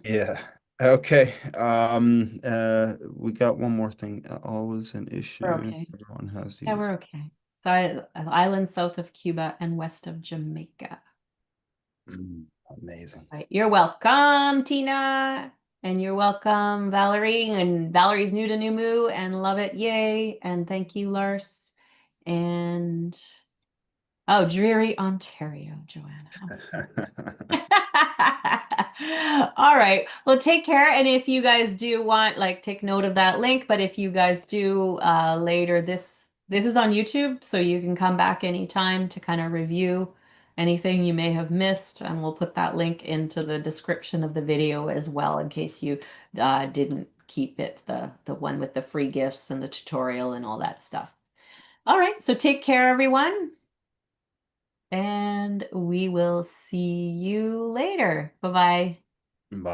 Yeah. Okay. We got one more thing. Always an We're issue. okay. Everyone has Yeah, these. we're okay. So islands south of Cuba and west of Jamaica. Amazing. Right. You're welcome, Tina. And you're welcome, Valerie. And Valerie's new to Numu and love it. Yay. And thank you, Lars. And oh, dreary Ontario, Joanna. I'm sorry. All right. Well, take care. And if you guys do want, like, take note of that link. But if you guys do later, this is on YouTube, so you can come back anytime to kind of review anything you may have missed. And we'll put that link into the description of the video as well, in case you didn't keep it, the one with the free gifts and the tutorial and all that stuff. All right. So take care, everyone. And we will see you later. Bye-bye. Bye.